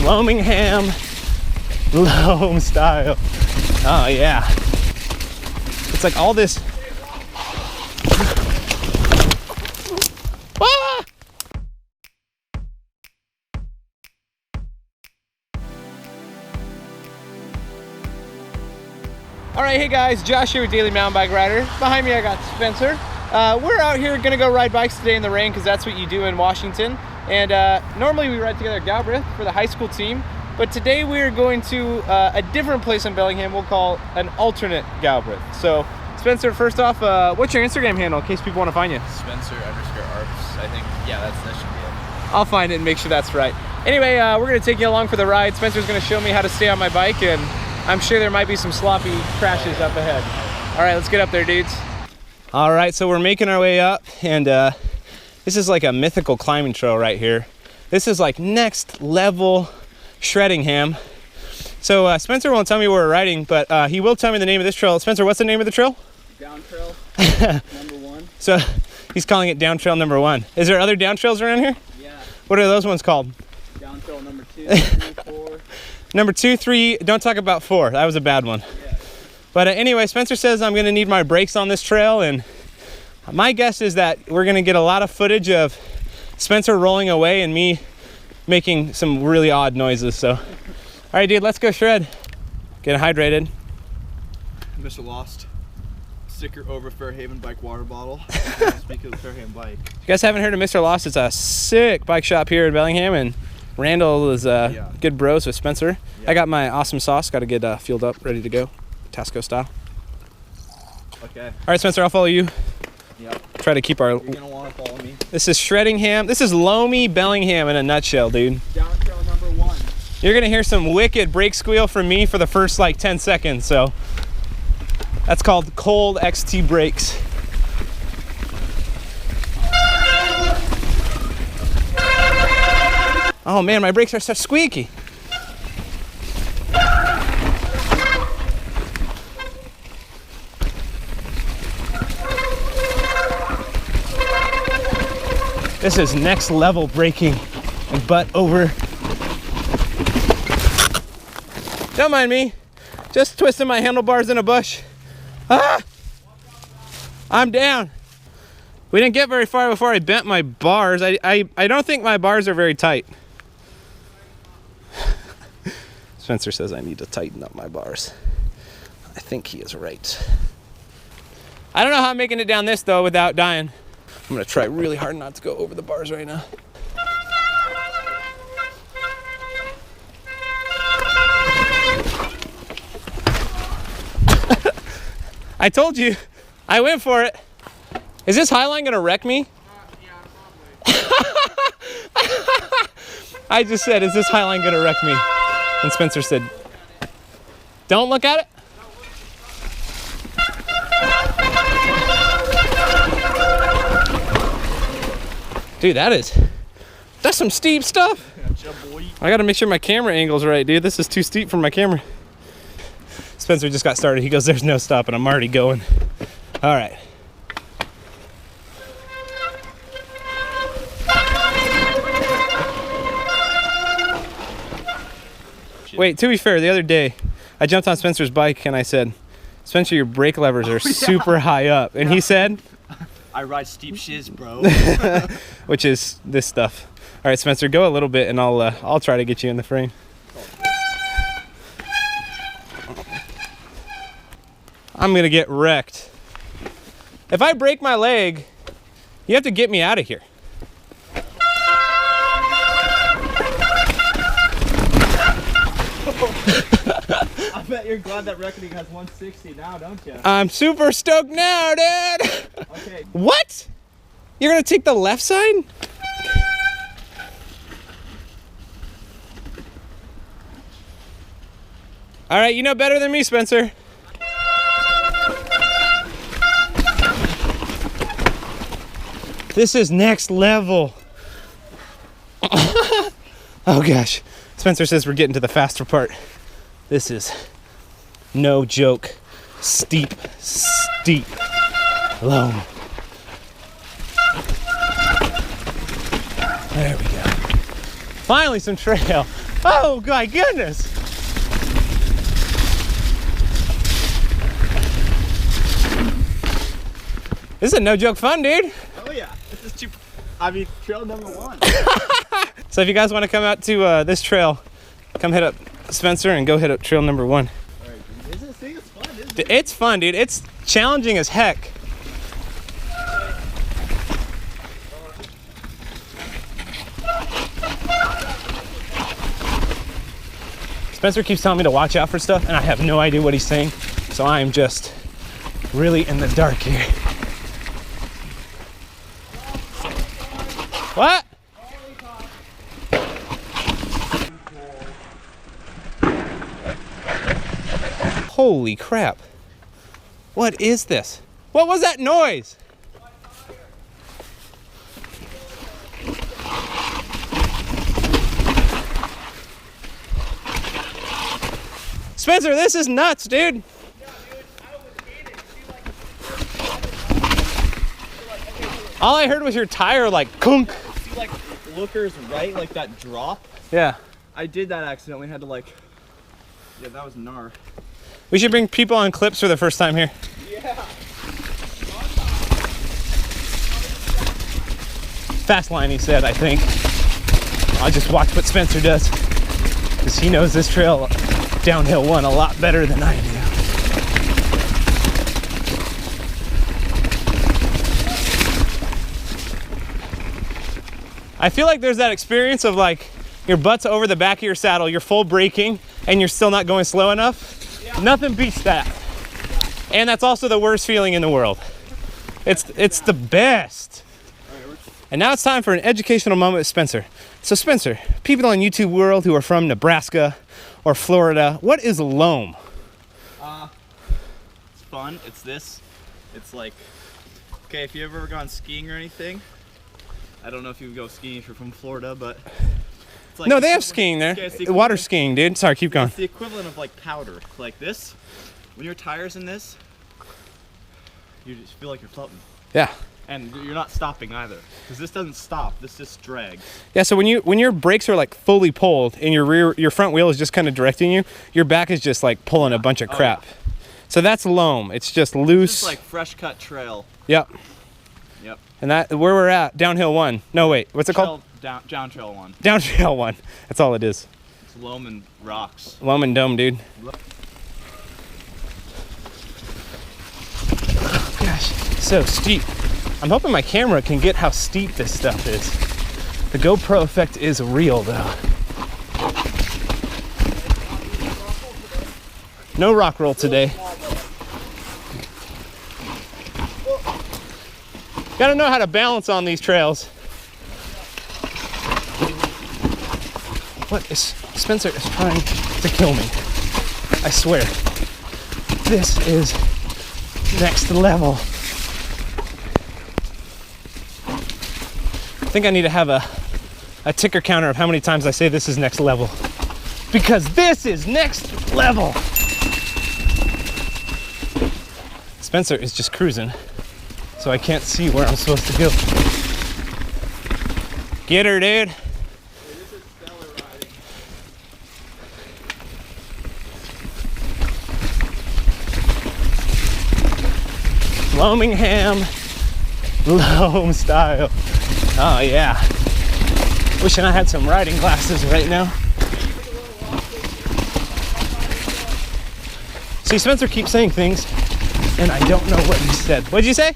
Bellingham loam style. Oh yeah. It's like all this. Ah! All right, hey guys, Josh here with Daily Mountain Bike Rider. Behind me I got Spencer. We're out here gonna go ride bikes today in the rain because that's what you do in Washington. And normally we ride together at Galbraith for the high school team, but today we're going to a different place in Bellingham we'll call an alternate Galbraith. So Spencer, first off, what's your Instagram handle in case people want to find you? Spencer_Arps, I think. Yeah, that should be it. I'll find it and make sure that's right. Anyway, we're gonna take you along for the ride. Spencer's gonna show me how to stay on my bike, and I'm sure there might be some sloppy crashes up ahead. All right, let's get up there, dudes. All right, so we're making our way up, and this is like a mythical climbing trail right here. This is like next level Shreddingham. So Spencer won't tell me where we're riding, but he will tell me the name of this trail. Spencer, what's the name of the trail? Down Trail number 1. So he's calling it Down Trail number 1. Is there other down trails around here? Yeah. What are those ones called? Down Trail number 2, 3, 4. Number 2, 3, don't talk about 4. That was a bad one. Yeah. But anyway, Spencer says I'm gonna need my brakes on this trail, and my guess is that we're gonna get a lot of footage of Spencer rolling away and me making some really odd noises. So, all right, dude, let's go shred. Get hydrated. Mr. Lost. Sticker over Fairhaven bike water bottle. Speaking of Fairhaven bike. If you guys haven't heard of Mr. Lost, it's a sick bike shop here in Bellingham, and Randall is good bros with Spencer. Yeah. I got my awesome sauce, got to get fueled up, ready to go, Tasco style. Okay. All right, Spencer, I'll follow you. Yep. Try to keep our... You're gonna want to follow me. This is Shreddingham. This is Loamy Bellingham in a nutshell, dude. Down trail number 1. You're gonna hear some wicked brake squeal from me for the first like 10 seconds, so that's called cold XT brakes. Oh man, my brakes are so squeaky. This is next level braking and butt over. Don't mind me, just twisting my handlebars in a bush. Ah! I'm down. We didn't get very far before I bent my bars. I don't think my bars are very tight. Spencer says I need to tighten up my bars. I think he is right. I don't know how I'm making it down this though without dying. I'm gonna try really hard not to go over the bars right now. I told you, I went for it. Is this highline gonna wreck me? Yeah, probably. I just said, is this highline gonna wreck me? And Spencer said, don't look at it. Dude, that's some steep stuff. I gotta make sure my camera angle's right, dude. This is too steep for my camera. Spencer just got started. He goes, there's no stopping. I'm already going. All right. Wait, to be fair, the other day, I jumped on Spencer's bike and I said, Spencer, your brake levers are super high up. And he said, I ride steep shiz, bro. Which is this stuff. All right, Spencer, go a little bit and I'll try to get you in the frame. I'm gonna get wrecked. If I break my leg, you have to get me out of here. I bet you're glad that reckoning has 160 now, don't you? I'm super stoked now, dude. Okay. What? You're gonna take the left side? All right, you know better than me, Spencer. This is next level. Oh gosh. Spencer says we're getting to the faster part. This is no joke. Steep loam. There we go. Finally some trail. Oh my goodness. This is no joke fun, dude. Oh yeah, this is too. I mean, trail number 1. So if you guys want to come out to this trail, come hit up Spencer and go hit up trail number 1. All right, dude. This thing is fun, isn't it? It's fun, dude. It's challenging as heck. Spencer keeps telling me to watch out for stuff, and I have no idea what he's saying. So I am just really in the dark here. What? Holy crap. What is this? What was that noise? Spencer, this is nuts, dude. All I heard was your tire like kunk. See, like, lookers right, like that drop? Yeah. I did that accidentally, had to like, yeah, that was gnar. We should bring people on clips for the first time here. Yeah. Fast line, he said, I think. I'll just watch what Spencer does, because he knows this trail, downhill 1, a lot better than I do. I feel like there's that experience of like your butt's over the back of your saddle, you're full braking, and you're still not going slow enough. Yeah. Nothing beats that. Yeah. And that's also the worst feeling in the world. It's the best. And now it's time for an educational moment with Spencer. So Spencer, people on YouTube world who are from Nebraska or Florida, what is loam? It's fun. It's this. It's like, okay, if you've ever gone skiing or anything, I don't know if you would go skiing if you're from Florida, but it's like, no, they have skiing there. Water skiing, dude. Sorry, keep going. It's the equivalent of like powder. Like this, when your tire's in this, you just feel like you're floating. Yeah. And you're not stopping either, because this doesn't stop. This just drags. Yeah. So when your brakes are like fully pulled and your front wheel is just kind of directing you, your back is just like pulling a bunch of crap. Yeah. So that's loam. It's just loose. It's like fresh cut trail. Yep. Yep. And that where we're at, downhill 1. No, wait. What's it called? Down trail 1. Down trail 1. That's all it is. It's loam and rocks. Loam and dome, dude. Oh, gosh, so steep. I'm hoping my camera can get how steep this stuff is. The GoPro effect is real, though. No rock roll today. Gotta know how to balance on these trails. What is Spencer is trying to kill me? I swear. This is next level. I think I need to have a ticker counter of how many times I say this is next level. Because this is next level. Spencer is just cruising, so I can't see where I'm supposed to go. Get her, dude. This is stellar riding. Bellingham loam style. Oh yeah. Wishing I had some riding glasses right now. See, Spencer keeps saying things and I don't know what he said. What'd you say?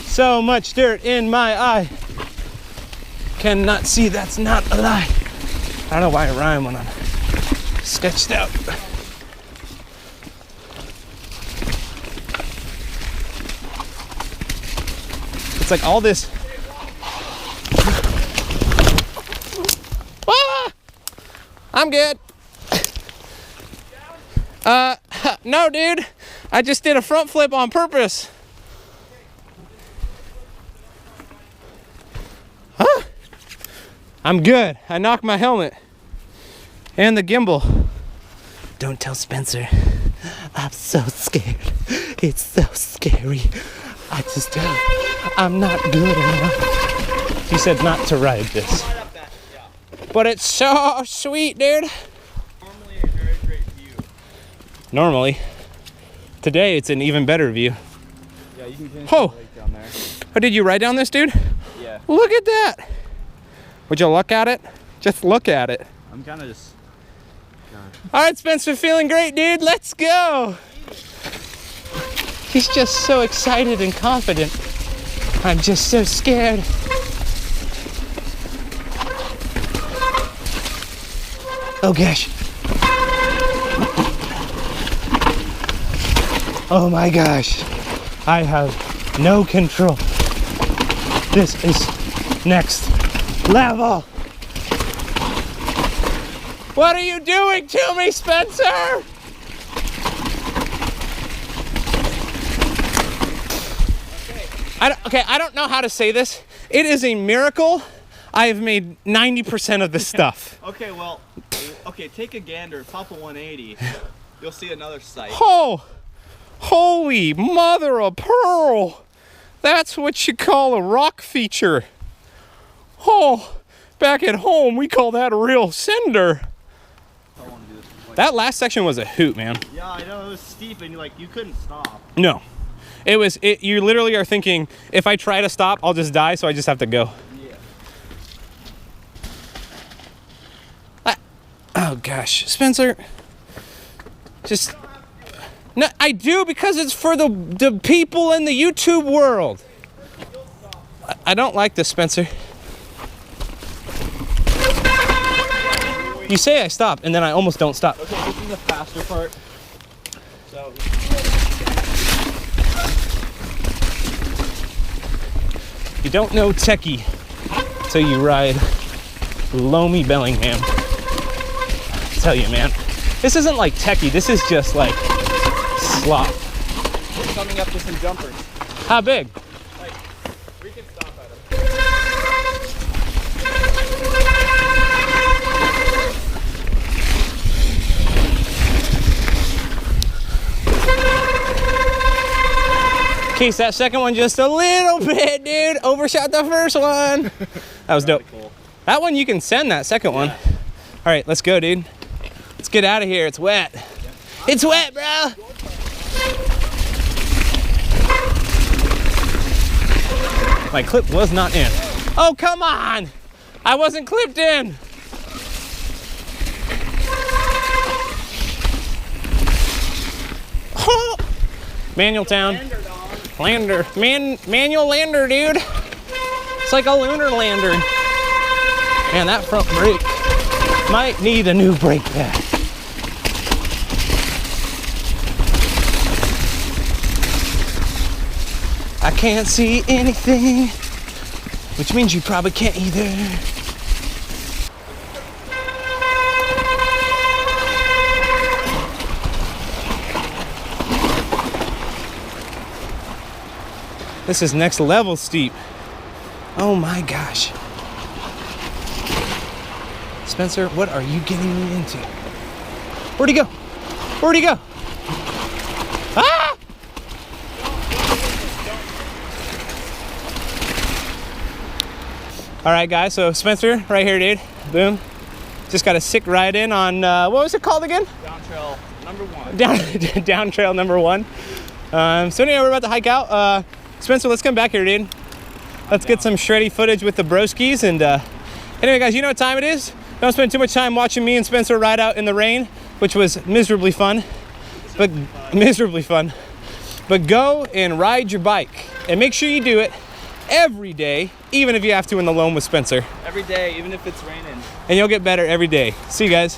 So much dirt in my eye. Cannot see, that's not a lie. I don't know why I rhyme when I'm sketched out. It's like all this. Ah! I'm good. No, dude. I just did a front flip on purpose. Huh? I'm good. I knocked my helmet and the gimbal. Don't tell Spencer. I'm so scared. It's so scary. I'm not good enough. He said not to ride this. Right up that, yeah. But it's so sweet, dude. Normally a very great view. Normally. Today, it's an even better view. Yeah, you can finish Oh. the lake down there. Oh, did you ride down this, dude? Yeah. Look at that. Would you look at it? Just look at it. I'm kind of just... All right, Spencer, feeling great, dude. Let's go. He's just so excited and confident. I'm just so scared. Oh gosh. Oh my gosh. I have no control. This is next level. What are you doing to me, Spencer? I don't know how to say this. It is a miracle. I have made 90% of the stuff. Okay, well, take a gander, pop a 180. You'll see another sight. Oh, holy mother of pearl. That's what you call a rock feature. Oh, back at home, we call that a real cinder. That last section was a hoot, man. Yeah, I know, it was steep and you couldn't stop. No. You literally are thinking, if I try to stop, I'll just die, so I just have to go. Yeah. Oh gosh, Spencer. Just, no, I do, because it's for the people in the YouTube world. I don't like this, Spencer. You say I stop, and then I almost don't stop. Okay, this is the faster part. So. You don't know techy till you ride Loamy Bellingham. I tell you, man, this isn't like techy. This is just like slop. We're coming up to some jumpers. How big? Like, we can stop at them. Case that second one just a little bit, dude. Overshot the first one. That was dope. Cool. That one you can send, that second one. All right, let's go, dude. Let's get out of here. It's wet. It's wet, bro. My clip was not in. Oh, come on. I wasn't clipped in. Oh. Manual town. Manual lander, dude. It's like a lunar lander. Man, that front brake might need a new brake pad. I can't see anything, which means you probably can't either. This is next level steep. Oh my gosh. Spencer, what are you getting me into? Where'd he go? Where'd he go? Ah! All right, guys, so Spencer, right here, dude. Boom. Just got a sick ride in on, what was it called again? Down trail number 1. Down trail number 1. So anyway, we're about to hike out. Spencer, let's come back here, dude. Let's get some shreddy footage with the broskies. And anyway, guys, you know what time it is? Don't spend too much time watching me and Spencer ride out in the rain, which was miserably fun. Miserably fun. But go and ride your bike. And make sure you do it every day, even if you have to in the loam with Spencer. Every day, even if it's raining. And you'll get better every day. See you guys.